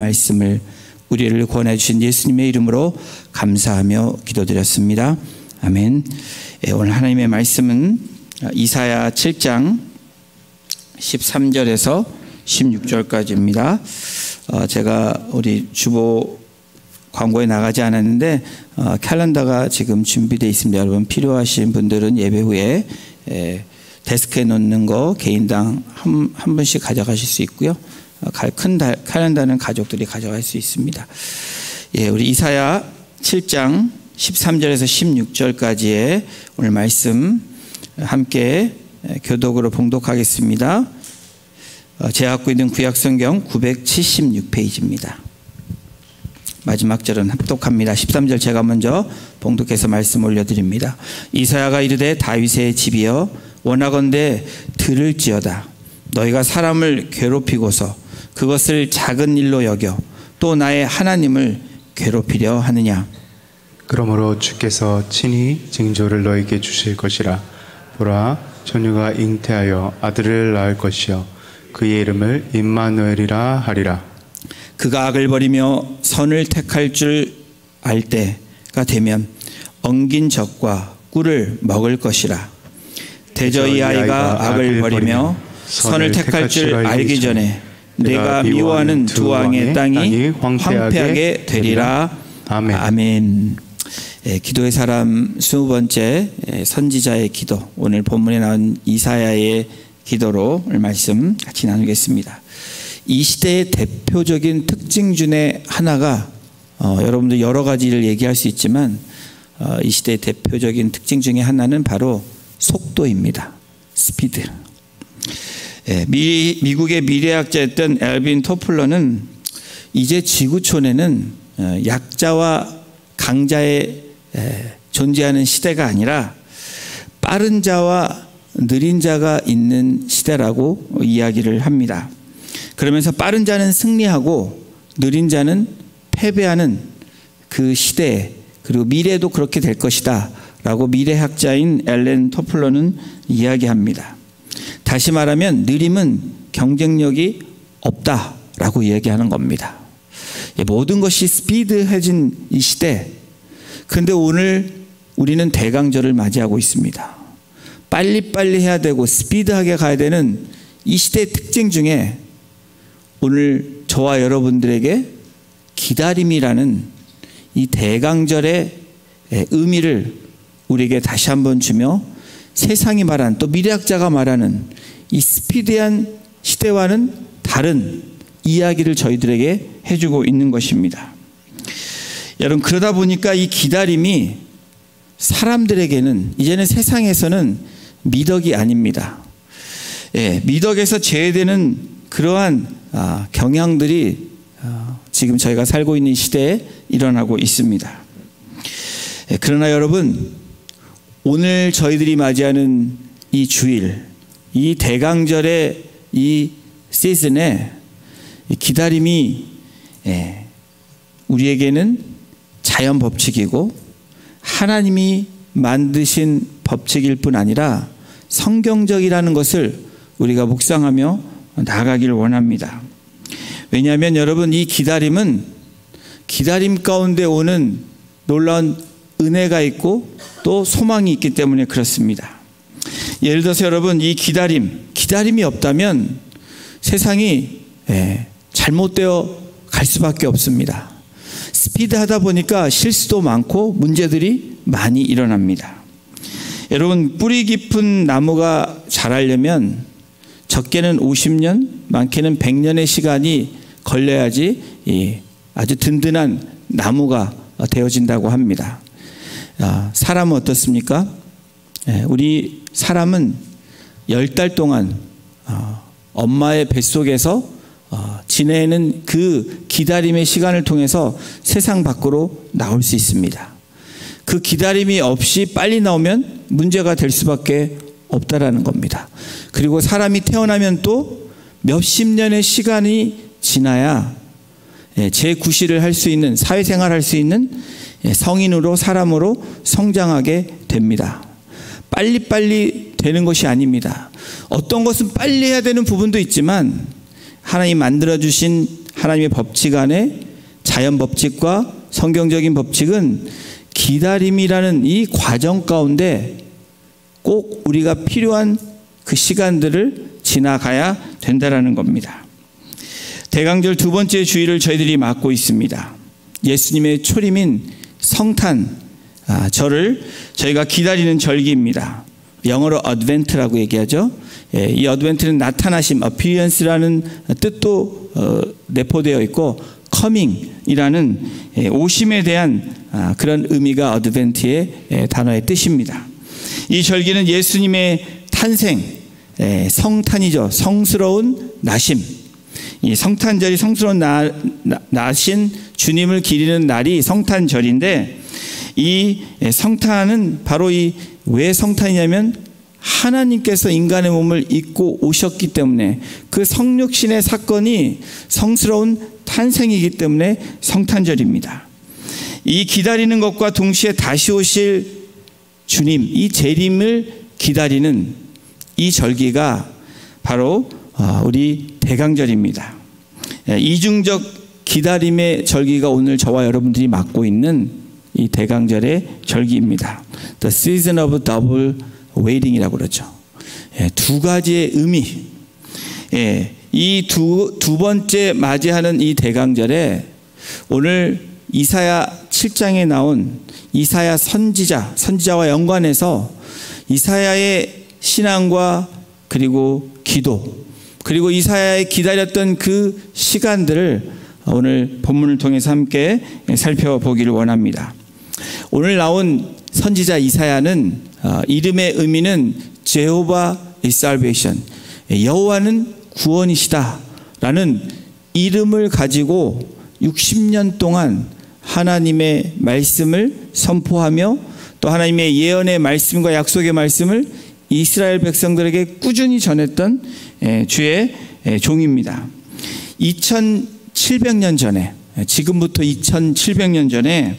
말씀을 우리를 권해주신 예수님의 이름으로 감사하며 기도드렸습니다. 아멘. 오늘 하나님의 말씀은 이사야 7장 13절에서 16절까지입니다. 제가 우리 주보 광고에 나가지 않았는데 캘린더가 지금 준비되어 있습니다. 여러분 필요하신 분들은 예배 후에 데스크에 놓는 거 개인당 한 번씩 가져가실 수 있고요. 큰 캘린더는 가족들이 가져갈 수 있습니다. 우리 이사야 7장 13절에서 16절까지의 오늘 말씀 함께 교독으로 봉독하겠습니다. 제가 갖고 있는 구약성경 976페이지입니다. 마지막 절은 합독합니다. 13절 제가 먼저 봉독해서 말씀 올려드립니다. 이사야가 이르되 다윗의 집이여 원하건대 들을지어다. 너희가 사람을 괴롭히고서 그것을 작은 일로 여겨 또 나의 하나님을 괴롭히려 하느냐. 그러므로 주께서 친히 징조를 너에게 주실 것이라. 보라, 처녀가 잉태하여 아들을 낳을 것이요 그의 이름을 임마누엘이라 하리라. 그가 악을 버리며 선을 택할 줄 알 때가 되면 엉긴 젖과 꿀을 먹을 것이라. 대저 이 아이가 악을 버리며 선을 택할 줄 알기 전에 내가 미워하는 두 왕의 땅이 황폐하게 되리라. 아멘. 아멘. 기도의 사람 20번째 선지자의 기도, 오늘 본문에 나온 이사야의 기도로 오늘 말씀 같이 나누겠습니다. 이 시대의 대표적인 특징 중에 하나가 여러분들 여러 가지를 얘기할 수 있지만 이 시대의 대표적인 특징 중에 하나는 바로 속도입니다. 스피드. 미국의 미래학자였던 엘빈 토플러는 이제 지구촌에는 약자와 강자의 존재하는 시대가 아니라 빠른 자와 느린 자가 있는 시대라고 이야기를 합니다. 그러면서 빠른 자는 승리하고 느린 자는 패배하는 그 시대, 그리고 미래도 그렇게 될 것이다 라고 미래학자인 엘렌 토플러는 이야기합니다. 다시 말하면 느림은 경쟁력이 없다라고 이야기하는 겁니다. 모든 것이 스피드해진 이 시대, 근데 오늘 우리는 대강절을 맞이하고 있습니다. 빨리빨리 해야 되고 스피드하게 가야 되는 이 시대의 특징 중에 오늘 저와 여러분들에게 기다림이라는 이 대강절의 의미를 우리에게 다시 한번 주며 세상이 말하는, 또 미래학자가 말하는 이 스피디한 시대와는 다른 이야기를 저희들에게 해주고 있는 것입니다. 여러분, 그러다 보니까 이 기다림이 사람들에게는 이제는 세상에서는 미덕이 아닙니다. 미덕에서 제외되는 그러한 경향들이 지금 저희가 살고 있는 시대에 일어나고 있습니다. 그러나 여러분, 오늘 저희들이 맞이하는 이 주일, 이 대강절의 이 시즌에 기다림이 우리에게는 자연 법칙이고 하나님이 만드신 법칙일 뿐 아니라 성경적이라는 것을 우리가 묵상하며 나아가기를 원합니다. 왜냐하면 여러분, 이 기다림은 기다림 가운데 오는 놀라운 은혜가 있고 또 소망이 있기 때문에 그렇습니다. 예를 들어서 여러분, 이 기다림이 없다면 세상이 잘못되어 갈 수밖에 없습니다. 스피드하다 보니까 실수도 많고 문제들이 많이 일어납니다. 여러분, 뿌리 깊은 나무가 자라려면 적게는 50년, 많게는 100년의 시간이 걸려야지 아주 든든한 나무가 되어진다고 합니다. 사람은 어떻습니까? 우리 사람은 10달 동안 엄마의 뱃속에서 지내는 그 기다림의 시간을 통해서 세상 밖으로 나올 수 있습니다. 그 기다림이 없이 빨리 나오면 문제가 될 수밖에 없다라는 겁니다. 그리고 사람이 태어나면 또 몇십 년의 시간이 지나야 재구실을 할 수 있는, 사회생활 할 수 있는 성인으로, 사람으로 성장하게 됩니다. 빨리빨리 되는 것이 아닙니다. 어떤 것은 빨리 해야 되는 부분도 있지만 하나님 만들어주신 하나님의 법칙 안에 자연 법칙과 성경적인 법칙은 기다림이라는 이 과정 가운데 꼭 우리가 필요한 그 시간들을 지나가야 된다라는 겁니다. 대강절 두 번째 주일을 저희들이 맞고 있습니다. 예수님의 초림인 성탄 절을 저희가 기다리는 절기입니다. 영어로 어드벤트라고 얘기하죠. 이 어드벤트는 나타나심, appearance라는 뜻도 내포되어 있고 coming이라는 오심에 대한 그런 의미가 어드벤트의 단어의 뜻입니다. 이 절기는 예수님의 탄생, 성탄이죠. 성스러운 나심. 이 성탄절이 성스러운 나신 주님을 기리는 날이 성탄절인데, 이 성탄은 바로 왜 성탄이냐면 하나님께서 인간의 몸을 입고 오셨기 때문에 그 성육신의 사건이 성스러운 탄생이기 때문에 성탄절입니다. 이 기다리는 것과 동시에 다시 오실 주님, 이 재림을 기다리는 이 절기가 바로 우리 대강절입니다. 이중적 기다림의 절기가 오늘 저와 여러분들이 맞고 있는 이 대강절의 절기입니다. The season of double waiting이라고 그러죠. 두 가지의 의미. 이 두 번째 맞이하는 이 대강절에 오늘 이사야 7장에 나온 이사야 선지자와 연관해서 이사야의 신앙과 그리고 기도, 그리고 이사야의 기다렸던 그 시간들을 오늘 본문을 통해서 함께 살펴보기를 원합니다. 오늘 나온 선지자 이사야는 이름의 의미는 제호바 is salvation, 여호와는 구원이시다 라는 이름을 가지고 60년 동안 하나님의 말씀을 선포하며 또 하나님의 예언의 말씀과 약속의 말씀을 이스라엘 백성들에게 꾸준히 전했던 주의 종입니다. 2700년 전에, 지금부터 2700년 전에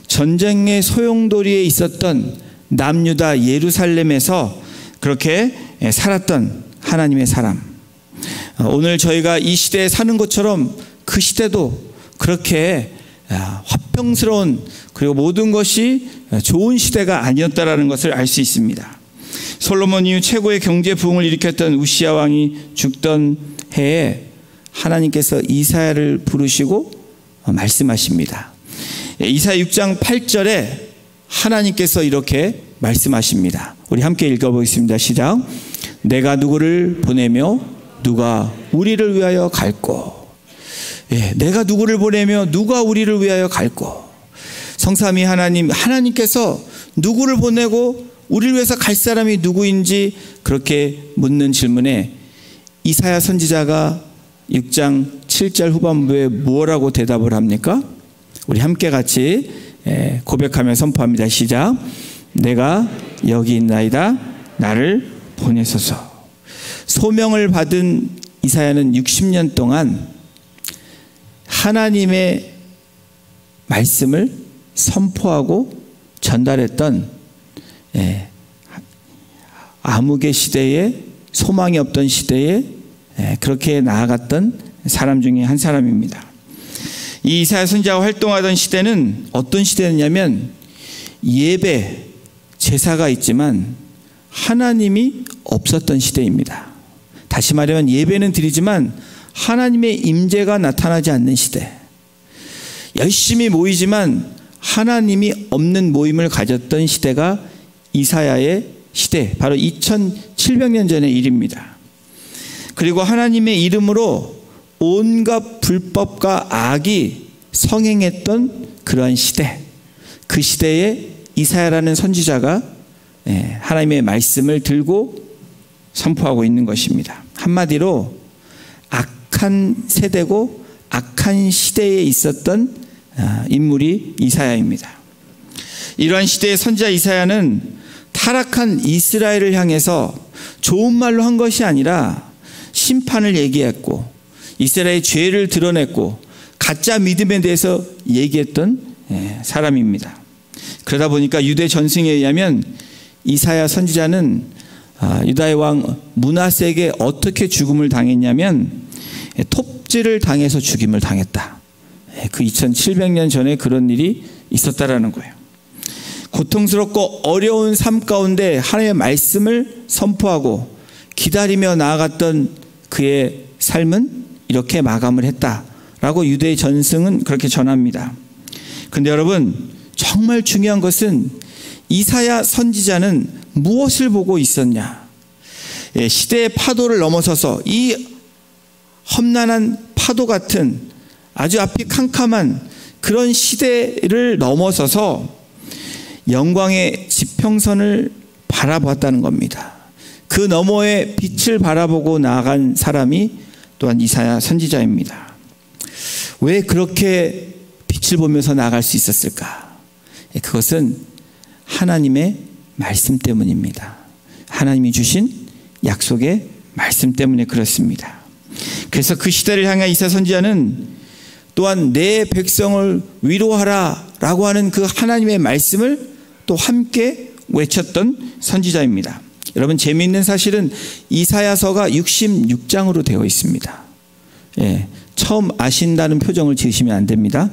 전쟁의 소용돌이에 있었던 남유다 예루살렘에서 그렇게 살았던 하나님의 사람, 오늘 저희가 이 시대에 사는 것처럼 그 시대도 그렇게 화평스러운, 그리고 모든 것이 좋은 시대가 아니었다라는 것을 알 수 있습니다. 솔로몬 이후 최고의 경제 부흥을 일으켰던 우시야 왕이 죽던 해에 하나님께서 이사야를 부르시고 말씀하십니다. 이사야 6장 8절에 하나님께서 이렇게 말씀하십니다. 우리 함께 읽어보겠습니다. 시작. 내가 누구를 보내며 누가 우리를 위하여 갈꼬. 내가 누구를 보내며 누가 우리를 위하여 갈꼬. 성삼위 하나님께서 누구를 보내고 우리를 위해서 갈 사람이 누구인지 그렇게 묻는 질문에 이사야 선지자가 6장 7절 후반부에 뭐라고 대답을 합니까? 우리 함께 같이 고백하며 선포합니다. 시작. 내가 여기 있나이다. 나를 보내소서. 소명을 받은 이사야는 60년 동안 하나님의 말씀을 선포하고 전달했던 암흑의 시대에, 소망이 없던 시대에 그렇게 나아갔던 사람 중에 한 사람입니다. 이 이사야 선지자가 활동하던 시대는 어떤 시대였냐면 예배, 제사가 있지만 하나님이 없었던 시대입니다. 다시 말하면 예배는 드리지만 하나님의 임재가 나타나지 않는 시대. 열심히 모이지만 하나님이 없는 모임을 가졌던 시대가 이사야의 시대, 바로 2700년 전의 일입니다. 그리고 하나님의 이름으로 온갖 불법과 악이 성행했던 그러한 시대, 그 시대에 이사야라는 선지자가 하나님의 말씀을 들고 선포하고 있는 것입니다. 한마디로 악한 세대고 악한 시대에 있었던 인물이 이사야입니다. 이러한 시대의 선지자 이사야는 타락한 이스라엘을 향해서 좋은 말로 한 것이 아니라 심판을 얘기했고 이스라엘의 죄를 드러냈고 가짜 믿음에 대해서 얘기했던 사람입니다. 그러다 보니까 유대 전승에 의하면 이사야 선지자는 유다의 왕 므낫세에게 어떻게 죽음을 당했냐면 톱질을 당해서 죽임을 당했다. 그 2700년 전에 그런 일이 있었다라는 거예요. 고통스럽고 어려운 삶 가운데 하나님의 말씀을 선포하고 기다리며 나아갔던 그의 삶은 이렇게 마감을 했다라고 유대 전승은 그렇게 전합니다. 그런데 여러분, 정말 중요한 것은 이사야 선지자는 무엇을 보고 있었냐? 시대의 파도를 넘어서서 이 험난한 파도 같은 아주 앞이 캄캄한 그런 시대를 넘어서서 영광의 지평선을 바라보았다는 겁니다. 그 너머의 빛을 바라보고 나아간 사람이 또한 이사야 선지자입니다. 왜 그렇게 빛을 보면서 나아갈 수 있었을까? 그것은 하나님의 말씀 때문입니다. 하나님이 주신 약속의 말씀 때문에 그렇습니다. 그래서 그 시대를 향한 이사야 선지자는 또한 내 백성을 위로하라 라고 하는 그 하나님의 말씀을 또 함께 외쳤던 선지자입니다. 여러분, 재미있는 사실은 이사야서가 66장으로 되어 있습니다. 처음 아신다는 표정을 지으시면 안 됩니다.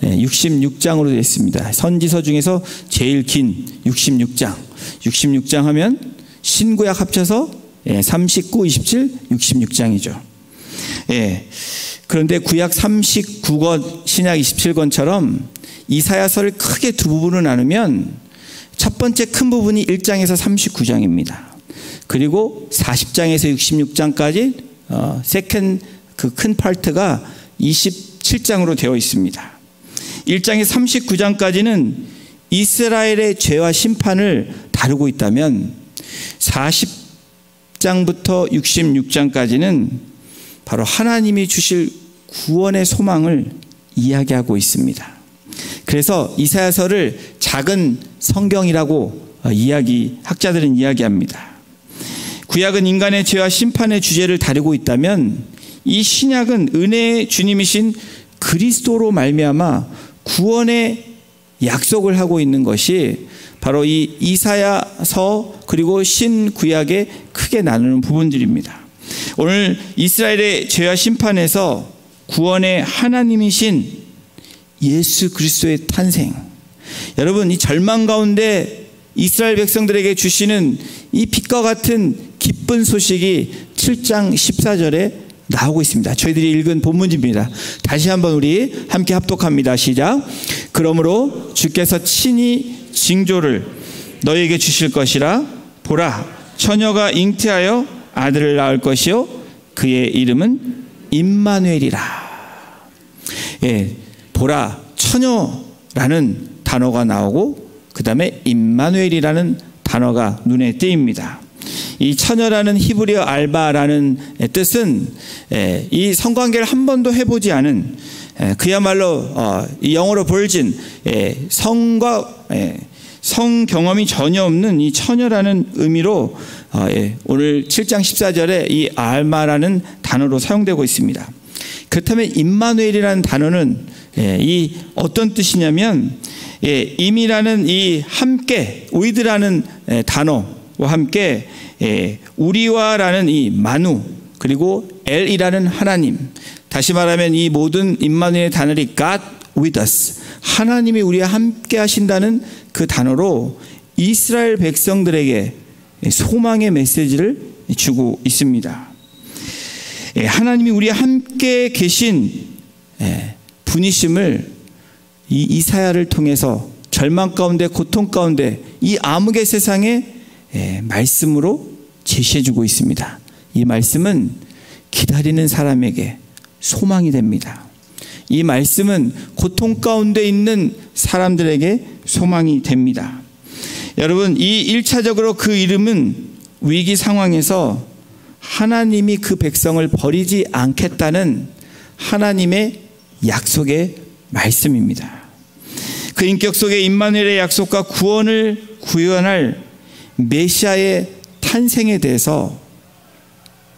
66장으로 되어 있습니다. 선지서 중에서 제일 긴 66장. 66장 하면 신구약 합쳐서 39, 27, 66장이죠. 그런데 구약 39권, 신약 27권처럼 이사야서를 크게 두 부분으로 나누면 첫 번째 큰 부분이 1장에서 39장입니다. 그리고 40장에서 66장까지 세컨드 그 큰 파트가 27장으로 되어 있습니다. 1장에서 39장까지는 이스라엘의 죄와 심판을 다루고 있다면 40장부터 66장까지는 바로 하나님이 주실 구원의 소망을 이야기하고 있습니다. 그래서 이사야서를 작은 성경이라고 학자들은 이야기합니다. 구약은 인간의 죄와 심판의 주제를 다루고 있다면 이 신약은 은혜의 주님이신 그리스도로 말미암아 구원의 약속을 하고 있는 것이 바로 이 이사야서 그리고 신구약에 크게 나누는 부분들입니다. 오늘 이스라엘의 죄와 심판에서 구원의 하나님이신 예수 그리스도의 탄생, 여러분, 이 절망 가운데 이스라엘 백성들에게 주시는 이 빛과 같은 기쁜 소식이 7장 14절에 나오고 있습니다. 저희들이 읽은 본문입니다. 다시 한번 우리 함께 합독합니다. 시작. 그러므로 주께서 친히 징조를 너희에게 주실 것이라. 보라, 처녀가 잉태하여 아들을 낳을 것이요 그의 이름은 임마누엘이라. 보라, 처녀라는 단어가 나오고 그 다음에 임마누엘이라는 단어가 눈에 띄입니다. 이 처녀라는 히브리어 알바라는 뜻은 이 성관계를 한 번도 해보지 않은, 그야말로 이 영어로 virgin, 성 경험이 전혀 없는 이 처녀라는 의미로 오늘 7장 14절에 이 알마라는 단어로 사용되고 있습니다. 그렇다면 임마누엘이라는 단어는 이 어떤 뜻이냐면, 임이라는 이 함께, 위드라는 단어와 함께 우리와라는 이 마누, 그리고 엘이라는 하나님, 다시 말하면 이 모든 임마누엘의 단어이 God with us, 하나님이 우리와 함께 하신다는 그 단어로 이스라엘 백성들에게 소망의 메시지를 주고 있습니다. 하나님이 우리와 함께 계신 분이심을 이 이사야를 통해서 절망 가운데, 고통 가운데, 이 암흑의 세상에 말씀으로 제시해주고 있습니다. 이 말씀은 기다리는 사람에게 소망이 됩니다. 이 말씀은 고통 가운데 있는 사람들에게 소망이 됩니다. 여러분, 이 1차적으로 그 이름은 위기 상황에서 하나님이 그 백성을 버리지 않겠다는 하나님의 약속의 말씀입니다. 그 인격 속에 임마누엘의 약속과 구원을 구현할 메시아의 탄생에 대해서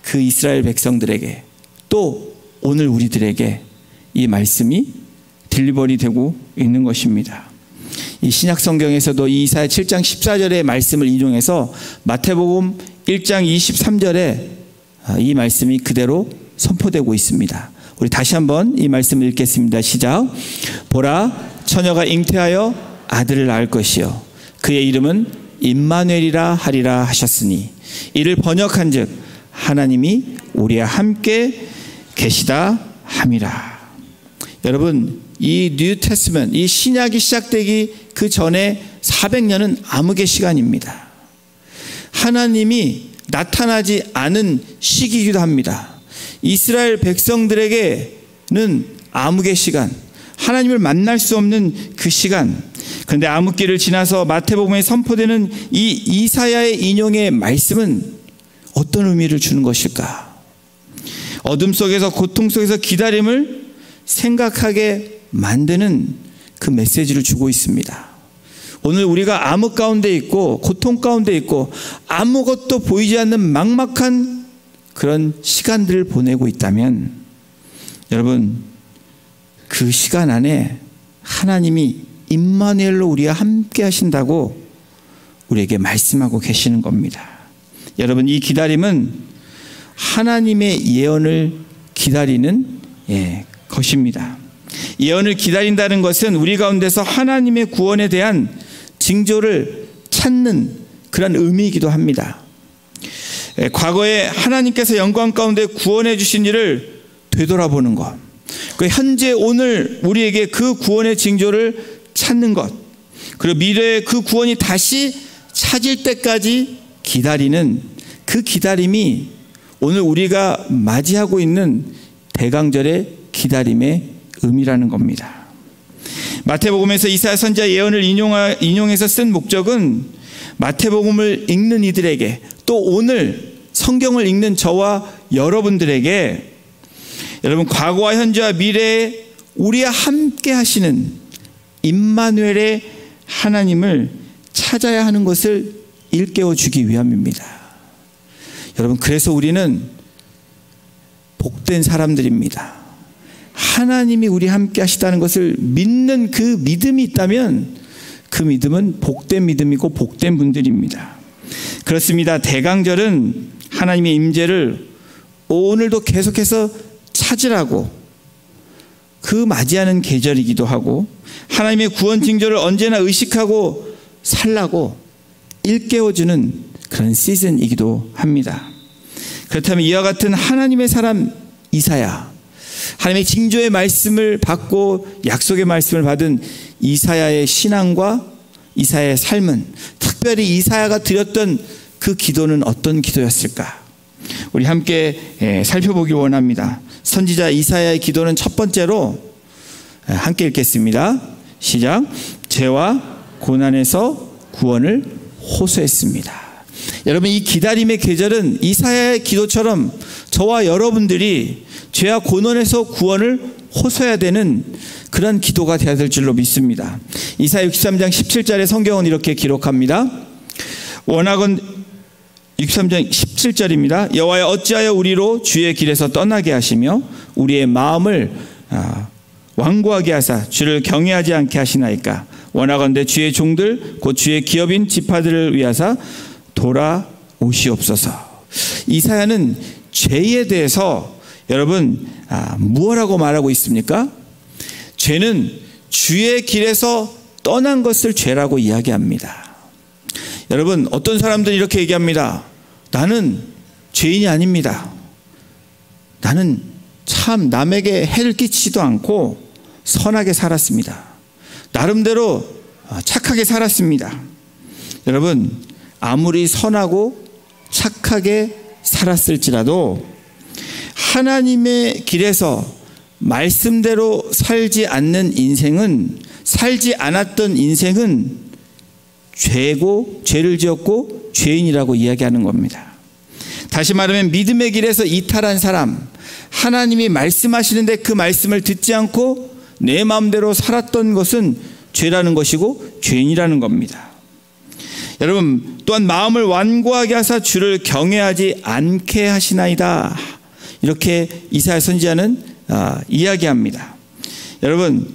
그 이스라엘 백성들에게, 또 오늘 우리들에게 이 말씀이 딜리버리 되고 있는 것입니다. 이 신약 성경에서도 이 이사야 7장 14절의 말씀을 인용해서 마태복음 1장 23절에 이 말씀이 그대로 선포되고 있습니다. 우리 다시 한번 이 말씀을 읽겠습니다. 시작. 보라, 처녀가 잉태하여 아들을 낳을 것이요 그의 이름은 임마누엘이라 하리라 하셨으니 이를 번역한즉 하나님이 우리와 함께 계시다 함이라. 여러분, 이 뉴 테스트먼트, 이 신약이 시작되기 그 전에 400년은 암흑의 시간입니다. 하나님이 나타나지 않은 시기이기도 합니다. 이스라엘 백성들에게는 암흑의 시간, 하나님을 만날 수 없는 그 시간. 그런데 암흑기를 지나서 마태복음에 선포되는 이 이사야의 인용의 말씀은 어떤 의미를 주는 것일까? 어둠 속에서, 고통 속에서 기다림을 생각하게 만드는 그 메시지를 주고 있습니다. 오늘 우리가 암흑 가운데 있고 고통 가운데 있고 아무것도 보이지 않는 막막한 그런 시간들을 보내고 있다면, 여러분, 그 시간 안에 하나님이 임마누엘로 우리와 함께 하신다고 우리에게 말씀하고 계시는 겁니다. 여러분, 이 기다림은 하나님의 예언을 기다리는 것입니다. 예언을 기다린다는 것은 우리 가운데서 하나님의 구원에 대한 징조를 찾는 그런 의미이기도 합니다. 과거에 하나님께서 영광 가운데 구원해 주신 일을 되돌아보는 것, 그 현재 오늘 우리에게 그 구원의 징조를 찾는 것, 그리고 미래의 그 구원이 다시 찾을 때까지 기다리는 그 기다림이 오늘 우리가 맞이하고 있는 대강절의 기다림의 의미라는 겁니다. 마태복음에서 이사야 선지자 예언을 인용해서 쓴 목적은 마태복음을 읽는 이들에게, 또 오늘 성경을 읽는 저와 여러분들에게, 여러분, 과거와 현재와 미래에 우리와 함께 하시는 임마누엘의 하나님을 찾아야 하는 것을 일깨워 주기 위함입니다. 여러분, 그래서 우리는 복된 사람들입니다. 하나님이 우리 함께 하시다는 것을 믿는 그 믿음이 있다면 그 믿음은 복된 믿음이고 복된 분들입니다. 그렇습니다. 대강절은 하나님의 임재를 오늘도 계속해서 찾으라고 그 맞이하는 계절이기도 하고, 하나님의 구원 징조를 언제나 의식하고 살라고 일깨워주는 그런 시즌이기도 합니다. 그렇다면 이와 같은 하나님의 사람 이사야, 하나님의 징조의 말씀을 받고 약속의 말씀을 받은 이사야의 신앙과 이사야의 삶은, 특별히 이사야가 드렸던 그 기도는 어떤 기도였을까? 우리 함께 살펴보기 원합니다. 선지자 이사야의 기도는 첫 번째로 함께 읽겠습니다. 시작. 죄와 고난에서 구원을 호소했습니다. 여러분, 이 기다림의 계절은 이사야의 기도처럼 저와 여러분들이 죄와 고난에서 구원을 호소해야 되는 그런 기도가 되어야 될 줄로 믿습니다. 이사야 63장 17절의 성경은 이렇게 기록합니다. 원하건 63장 17절입니다. 여호와여, 어찌하여 우리로 주의 길에서 떠나게 하시며 우리의 마음을 완고하게 하사 주를 경외하지 않게 하시나이까? 원하건대 주의 종들 곧 주의 기업인 지파들을 위하사 돌아오시옵소서. 이사야는 죄에 대해서 여러분 무엇라고 말하고 있습니까? 죄는 주의 길에서 떠난 것을 죄라고 이야기합니다. 여러분, 어떤 사람들은 이렇게 얘기합니다. 나는 죄인이 아닙니다. 나는 참 남에게 해를 끼치지도 않고 선하게 살았습니다. 나름대로 착하게 살았습니다. 여러분, 아무리 선하고 착하게 살았을지라도 하나님의 길에서 말씀대로 살지 않는 인생은, 살지 않았던 인생은 죄고, 죄를 지었고 죄인이라고 이야기하는 겁니다. 다시 말하면 믿음의 길에서 이탈한 사람, 하나님이 말씀하시는데 그 말씀을 듣지 않고 내 마음대로 살았던 것은 죄라는 것이고 죄인이라는 겁니다. 여러분, 또한 마음을 완고하게 하사 주를 경외하지 않게 하시나이다, 이렇게 이사야 선지자는 이야기합니다. 여러분,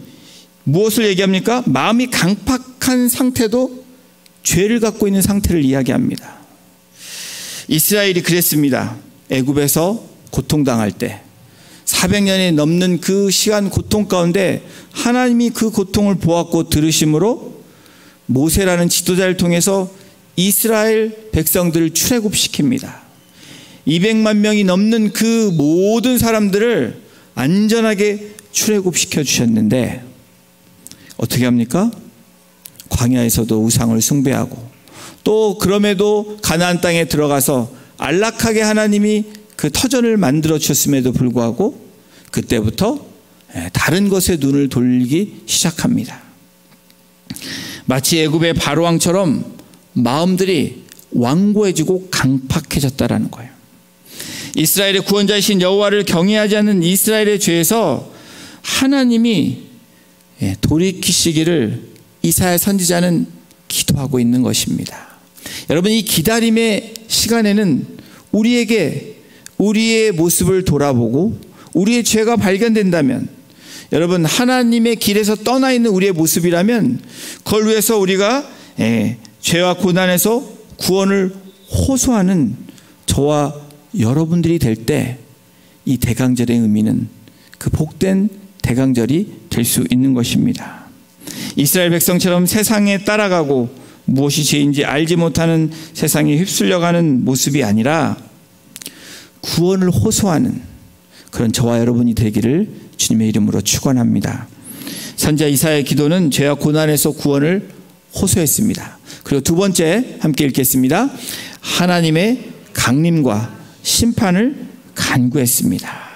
무엇을 얘기합니까? 마음이 강팍한 상태도 죄를 갖고 있는 상태를 이야기합니다. 이스라엘이 그랬습니다. 애굽에서 고통당할 때 400년이 넘는 그 시간 고통 가운데 하나님이 그 고통을 보았고 들으심으로 모세라는 지도자를 통해서 이스라엘 백성들을 출애굽시킵니다. 200만 명이 넘는 그 모든 사람들을 안전하게 출애굽시켜 주셨는데 어떻게 합니까? 광야에서도 우상을 숭배하고 또 그럼에도 가나안 땅에 들어가서 안락하게 하나님이 그 터전을 만들어 주셨음에도 불구하고 그때부터 다른 것에 눈을 돌리기 시작합니다. 마치 애굽의 바로왕처럼 마음들이 완고해지고 강팍해졌다라는 거예요. 이스라엘의 구원자이신 여호와를 경외하지 않는 이스라엘의 죄에서 하나님이 돌이키시기를 이사야 선지자는 기도하고 있는 것입니다. 여러분, 이 기다림의 시간에는 우리에게 우리의 모습을 돌아보고 우리의 죄가 발견된다면, 여러분 하나님의 길에서 떠나 있는 우리의 모습이라면 그걸 위해서 우리가 죄와 고난에서 구원을 호소하는 저와 여러분들이 될 때 이 대강절의 의미는 그 복된 대강절이 될 수 있는 것입니다. 이스라엘 백성처럼 세상에 따라가고 무엇이 죄인지 알지 못하는 세상에 휩쓸려가는 모습이 아니라 구원을 호소하는 그런 저와 여러분이 되기를 주님의 이름으로 축원합니다. 선지자 이사야의 기도는 죄와 고난에서 구원을 호소했습니다. 그리고 두 번째 함께 읽겠습니다. 하나님의 강림과 심판을 간구했습니다.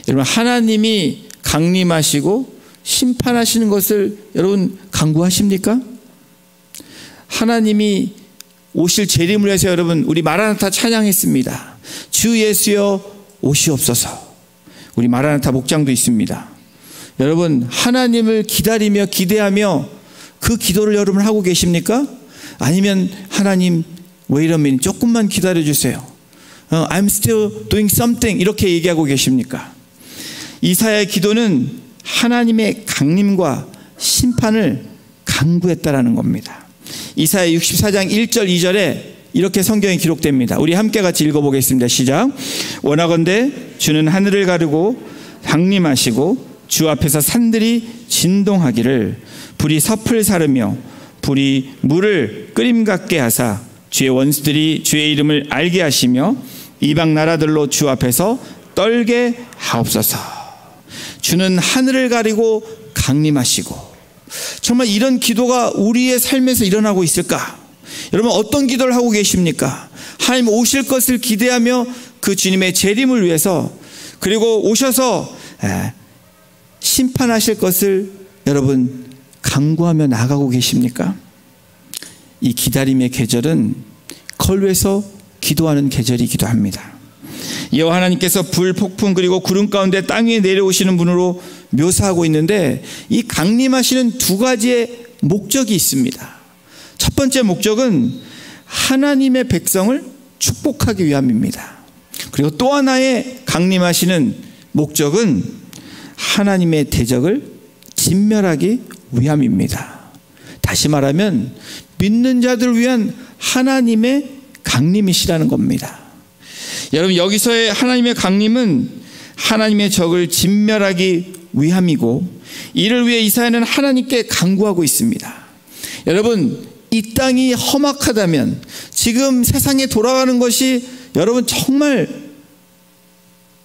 여러분, 하나님이 강림하시고 심판하시는 것을 여러분 간구하십니까? 하나님이 오실 재림을 위해서 여러분 우리 마라나타 찬양했습니다. 주 예수여 오시옵소서. 우리 마라나타 목장도 있습니다. 여러분, 하나님을 기다리며 기대하며 그 기도를 여러분 하고 계십니까? 아니면 하나님 왜 이러면 조금만 기다려주세요, I'm still doing something, 이렇게 얘기하고 계십니까? 이사야의 기도는 하나님의 강림과 심판을 간구했다라는 겁니다. 이사야 64장 1절 2절에 이렇게 성경이 기록됩니다. 우리 함께 같이 읽어보겠습니다. 시작. 원하건대 주는 하늘을 가르고 강림하시고 주 앞에서 산들이 진동하기를, 불이 섭을 사르며 불이 물을 끓임 같게 하사 주의 원수들이 주의 이름을 알게 하시며 이방 나라들로 주 앞에서 떨게 하옵소서. 주는 하늘을 가리고 강림하시고. 정말 이런 기도가 우리의 삶에서 일어나고 있을까? 여러분, 어떤 기도를 하고 계십니까? 하나님 오실 것을 기대하며 그 주님의 재림을 위해서, 그리고 오셔서 심판하실 것을 여러분 간구하며 나가고 계십니까? 이 기다림의 계절은 그걸 위해서 기도하는 계절이기도 합니다. 여호와 하나님께서 불, 폭풍 그리고 구름 가운데 땅 위에 내려오시는 분으로 묘사하고 있는데, 이 강림하시는 두 가지의 목적이 있습니다. 첫 번째 목적은 하나님의 백성을 축복하기 위함입니다. 그리고 또 하나의 강림하시는 목적은 하나님의 대적을 진멸하기 위함입니다. 다시 말하면 믿는 자들을 위한 하나님의 강림이시라는 겁니다. 여러분, 여기서의 하나님의 강림은 하나님의 적을 진멸하기 위함이고, 이를 위해 이사야는 하나님께 간구하고 있습니다. 여러분, 이 땅이 험악하다면, 지금 세상에 돌아가는 것이 여러분 정말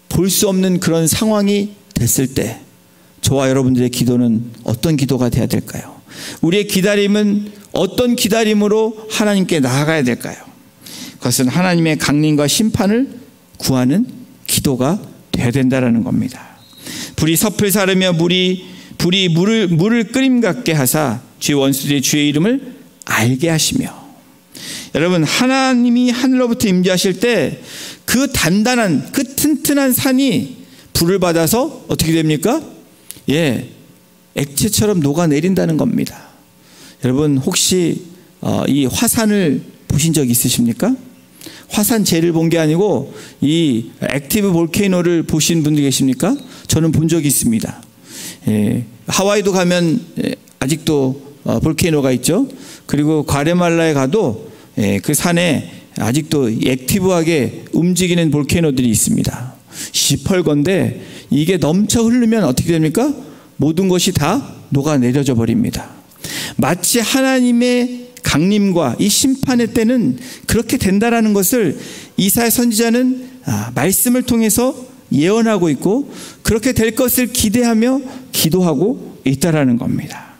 볼 수 없는 그런 상황이 됐을 때 저와 여러분들의 기도는 어떤 기도가 되어야 될까요? 우리의 기다림은 어떤 기다림으로 하나님께 나아가야 될까요? 그것은 하나님의 강림과 심판을 구하는 기도가 되어야 된다는 겁니다. 불이 섭을 사르며 불이 물을 끓임 같게 하사 주의 원수들이 주의 이름을 알게 하시며. 여러분, 하나님이 하늘로부터 임재하실 때 그 단단한, 그 튼튼한 산이 불을 받아서 어떻게 됩니까? 액체처럼 녹아내린다는 겁니다. 여러분, 혹시 이 화산을 보신 적 있으십니까? 화산재를 본 게 아니고 이 액티브 볼케이노를 보신 분들 계십니까? 저는 본 적이 있습니다. 하와이도 가면 아직도 볼케이노가 있죠. 그리고 과레말라에 가도 그 산에 아직도 액티브하게 움직이는 볼케이노들이 있습니다. 시펄건데 이게 넘쳐 흐르면 어떻게 됩니까? 모든 것이 다 녹아내려져 버립니다. 마치 하나님의 강림과 이 심판의 때는 그렇게 된다라는 것을 이사야 선지자는 말씀을 통해서 예언하고 있고 그렇게 될 것을 기대하며 기도하고 있다라는 겁니다.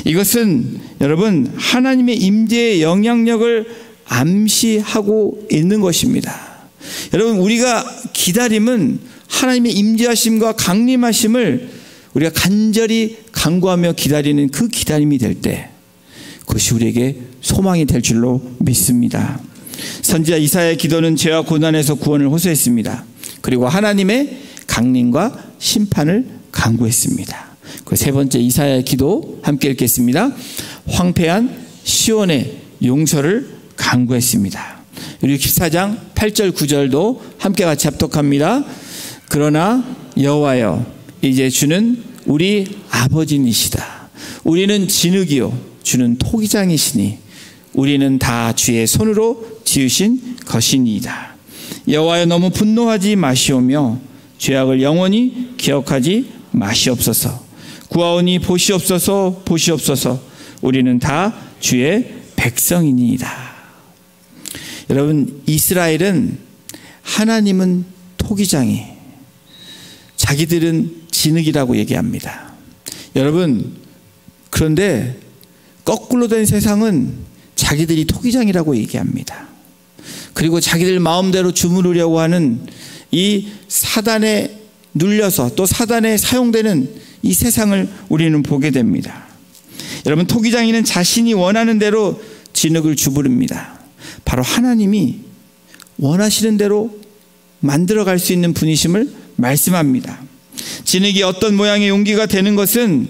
이것은 여러분 하나님의 임재의 영향력을 암시하고 있는 것입니다. 여러분 우리가 기다림은 하나님의 임재하심과 강림하심을 우리가 간절히 간구하며 기다리는 그 기다림이 될 때 그것이 우리에게 소망이 될 줄로 믿습니다. 선지자 이사야의 기도는 죄와 고난에서 구원을 호소했습니다. 그리고 하나님의 강림과 심판을 간구했습니다. 그 세 번째 이사야의 기도 함께 읽겠습니다. 황폐한 시온의 용서를 간구했습니다. 64장 8절 9절도 함께 같이 합독합니다. 그러나 여호와여 이제 주는 우리 아버지이시다. 우리는 진흙이요 주는 토기장이시니 우리는 다 주의 손으로 지으신 것이니이다. 여호와여 너무 분노하지 마시오며 죄악을 영원히 기억하지 마시옵소서. 구하오니 보시옵소서 보시옵소서. 우리는 다 주의 백성이니이다. 여러분 이스라엘은 하나님은 토기장이 자기들은 진흙이라고 얘기합니다. 여러분 그런데 거꾸로 된 세상은 자기들이 토기장이라고 얘기합니다. 그리고 자기들 마음대로 주무르려고 하는 이 사단에 눌려서 또 사단에 사용되는 이 세상을 우리는 보게 됩니다. 여러분 토기장이는 자신이 원하는 대로 진흙을 주무릅니다. 바로 하나님이 원하시는 대로 만들어갈 수 있는 분이심을 말씀합니다. 진흙이 어떤 모양의 용기가 되는 것은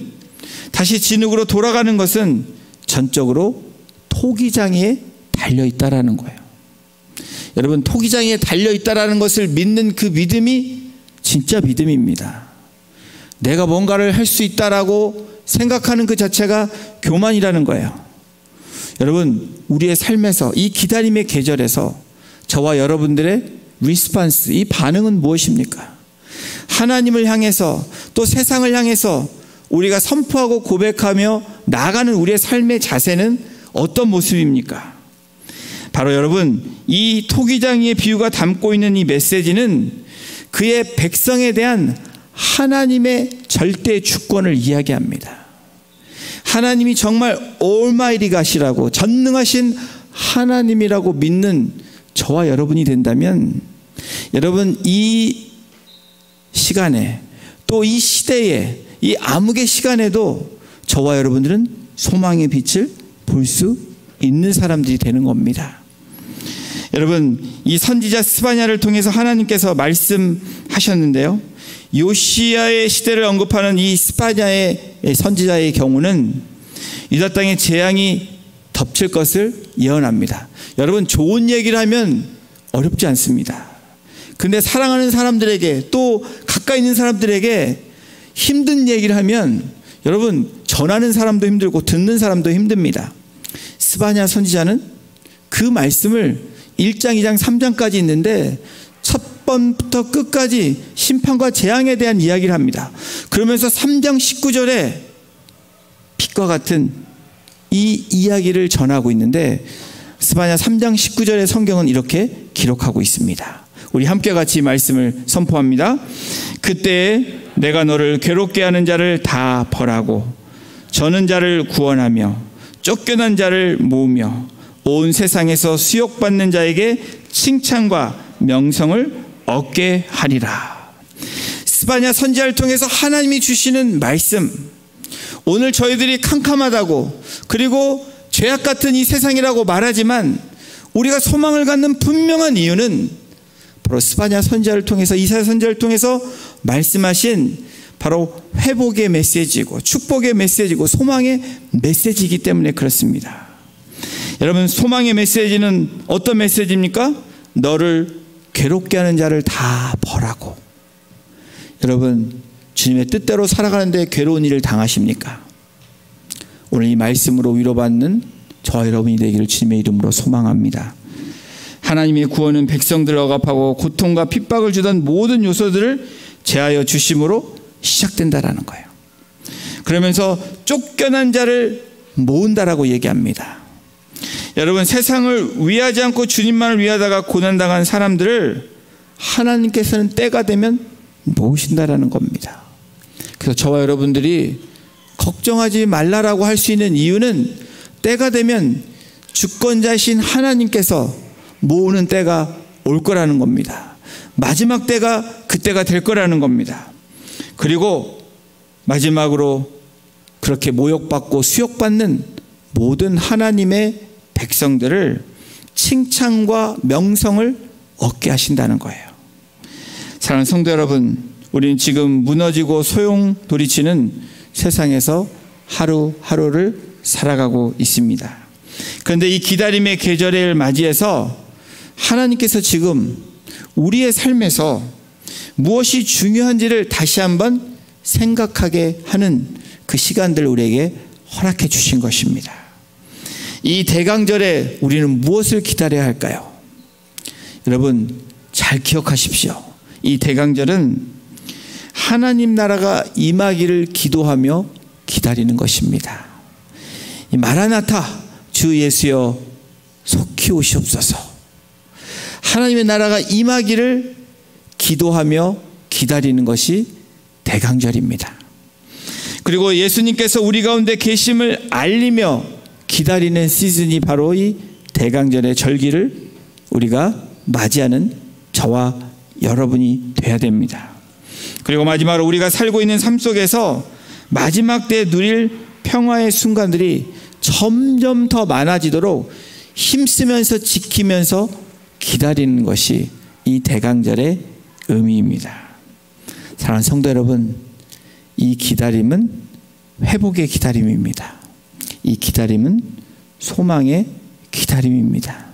다시 진흙으로 돌아가는 것은 전적으로 토기장이에 달려있다라는 거예요. 여러분 토기장이에 달려있다라는 것을 믿는 그 믿음이 진짜 믿음입니다. 내가 뭔가를 할 수 있다라고 생각하는 그 자체가 교만이라는 거예요. 여러분 우리의 삶에서 이 기다림의 계절에서 저와 여러분들의 리스폰스 이 반응은 무엇입니까? 하나님을 향해서 또 세상을 향해서 우리가 선포하고 고백하며 나아가는 우리의 삶의 자세는 어떤 모습입니까? 바로 여러분 이 토기장이의 비유가 담고 있는 이 메시지는 그의 백성에 대한 하나님의 절대 주권을 이야기합니다. 하나님이 정말 올마이티 갓이라고 전능하신 하나님이라고 믿는 저와 여러분이 된다면 여러분 이 시간에 또 이 시대에 이 암흑의 시간에도 저와 여러분들은 소망의 빛을 볼 수 있는 사람들이 되는 겁니다. 여러분 이 선지자 스바냐를 통해서 하나님께서 말씀하셨는데요. 요시야의 시대를 언급하는 이 스바냐의 선지자의 경우는 유다 땅에 재앙이 덮칠 것을 예언합니다. 여러분 좋은 얘기를 하면 어렵지 않습니다. 근데 사랑하는 사람들에게 또 가까이 있는 사람들에게 힘든 얘기를 하면 여러분 전하는 사람도 힘들고 듣는 사람도 힘듭니다. 스바냐 선지자는 그 말씀을 1장, 2장, 3장까지 있는데 첫 번부터 끝까지 심판과 재앙에 대한 이야기를 합니다. 그러면서 3장 19절에 빛과 같은 이 이야기를 전하고 있는데 스바냐 3장 19절의 성경은 이렇게 기록하고 있습니다. 우리 함께 같이 말씀을 선포합니다. 그때 내가 너를 괴롭게 하는 자를 다 벌하고 저는 자를 구원하며 쫓겨난 자를 모으며 온 세상에서 수욕받는 자에게 칭찬과 명성을 얻게 하리라. 스바냐 선지자를 통해서 하나님이 주시는 말씀, 오늘 저희들이 캄캄하다고 그리고 죄악 같은 이 세상이라고 말하지만 우리가 소망을 갖는 분명한 이유는 바로 스바냐 선지자를 통해서 이사야 선지자를 통해서 말씀하신 바로 회복의 메시지고 축복의 메시지고 소망의 메시지이기 때문에 그렇습니다. 여러분 소망의 메시지는 어떤 메시지입니까? 너를 괴롭게 하는 자를 다 벌하고. 여러분 주님의 뜻대로 살아가는데 괴로운 일을 당하십니까? 오늘 이 말씀으로 위로받는 저와 여러분이 되기를 주님의 이름으로 소망합니다. 하나님의 구원은 백성들을 억압하고 고통과 핍박을 주던 모든 요소들을 제하여 주심으로 시작된다라는 거예요. 그러면서 쫓겨난 자를 모은다라고 얘기합니다. 여러분, 세상을 위하지 않고 주님만을 위하다가 고난당한 사람들을 하나님께서는 때가 되면 모으신다라는 겁니다. 그래서 저와 여러분들이 걱정하지 말라라고 할 수 있는 이유는 때가 되면 주권자신 하나님께서 모으는 때가 올 거라는 겁니다. 마지막 때가 그때가 될 거라는 겁니다. 그리고 마지막으로 그렇게 모욕받고 수욕받는 모든 하나님의 백성들을 칭찬과 명성을 얻게 하신다는 거예요. 사랑하는 성도 여러분, 우리는 지금 무너지고 소용돌이치는 세상에서 하루하루를 살아가고 있습니다. 그런데 이 기다림의 계절을 맞이해서 하나님께서 지금 우리의 삶에서 무엇이 중요한지를 다시 한번 생각하게 하는 그 시간들을 우리에게 허락해 주신 것입니다. 이 대강절에 우리는 무엇을 기다려야 할까요? 여러분, 잘 기억하십시오. 이 대강절은 하나님 나라가 임하기를 기도하며 기다리는 것입니다. 이 마라나타, 주 예수여 속히 오시옵소서. 하나님의 나라가 임하기를 기도하며 기다리는 것이 대강절입니다. 그리고 예수님께서 우리 가운데 계심을 알리며 기다리는 시즌이 바로 이 대강절의 절기를 우리가 맞이하는 저와 여러분이 돼야 됩니다. 그리고 마지막으로 우리가 살고 있는 삶 속에서 마지막 때 누릴 평화의 순간들이 점점 더 많아지도록 힘쓰면서 지키면서 기다리는 것이 이 대강절의 의미입니다. 사랑하는 성도 여러분, 이 기다림은 회복의 기다림입니다. 이 기다림은 소망의 기다림입니다.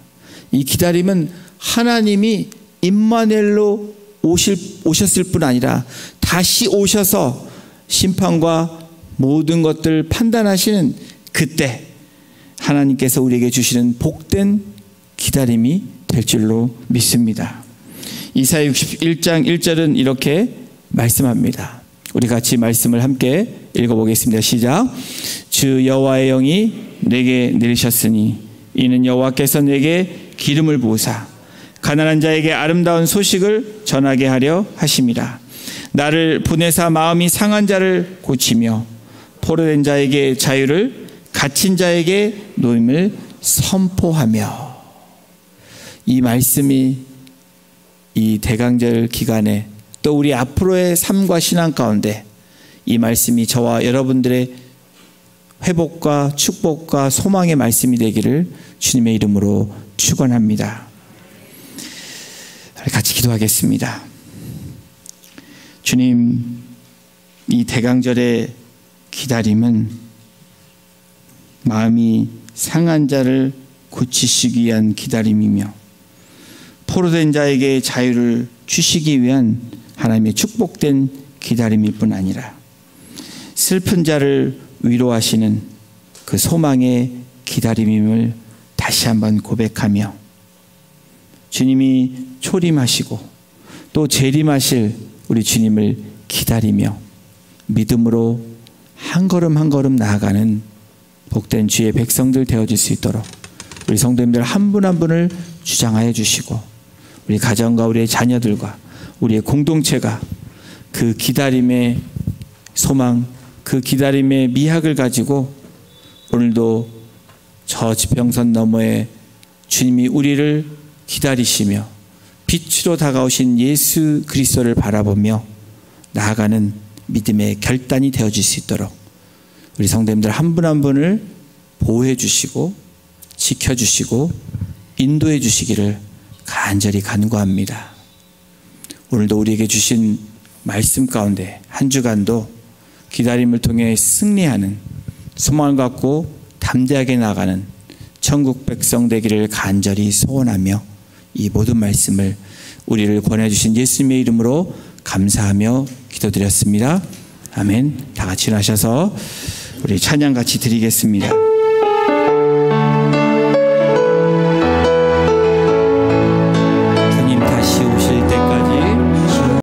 이 기다림은 하나님이 임마누엘로 오셨을 뿐 아니라 다시 오셔서 심판과 모든 것들을 판단하시는 그때 하나님께서 우리에게 주시는 복된 기다림이 될 줄로 믿습니다. 이사야 61장 1절은 이렇게 말씀합니다. 우리 같이 말씀을 함께 읽어보겠습니다. 시작. 주 여호와의 영이 내게 내리셨으니 이는 여호와께서 내게 기름을 부으사 가난한 자에게 아름다운 소식을 전하게 하려 하심이라. 나를 보내사 마음이 상한 자를 고치며 포로된 자에게 자유를, 갇힌 자에게 노임을 선포하며. 이 말씀이 이 대강절 기간에 또 우리 앞으로의 삶과 신앙 가운데 이 말씀이 저와 여러분들의 회복과 축복과 소망의 말씀이 되기를 주님의 이름으로 축원합니다. 같이 기도하겠습니다. 주님, 이 대강절의 기다림은 마음이 상한 자를 고치시기 위한 기다림이며 포로된 자에게 자유를 주시기 위한 하나님의 축복된 기다림일 뿐 아니라 슬픈 자를 위로하시는 그 소망의 기다림임을 다시 한번 고백하며 주님이 초림하시고 또 재림하실 우리 주님을 기다리며 믿음으로 한 걸음 한 걸음 나아가는 복된 주의 백성들 되어질 수 있도록 우리 성도님들 한 분 한 분을 주장하여 주시고 우리 가정과 우리의 자녀들과 우리의 공동체가 그 기다림의 소망, 그 기다림의 미학을 가지고 오늘도 저 지평선 너머에 주님이 우리를 기다리시며 빛으로 다가오신 예수 그리스도를 바라보며 나아가는 믿음의 결단이 되어질 수 있도록 우리 성도님들 한 분 한 분을 보호해 주시고 지켜주시고 인도해 주시기를 간절히 간구합니다. 오늘도 우리에게 주신 말씀 가운데 한 주간도 기다림을 통해 승리하는 소망을 갖고 담대하게 나가는 천국 백성 되기를 간절히 소원하며 이 모든 말씀을 우리를 권해주신 예수님의 이름으로 감사하며 기도드렸습니다. 아멘. 다 같이 일어나셔서 우리 찬양 같이 드리겠습니다.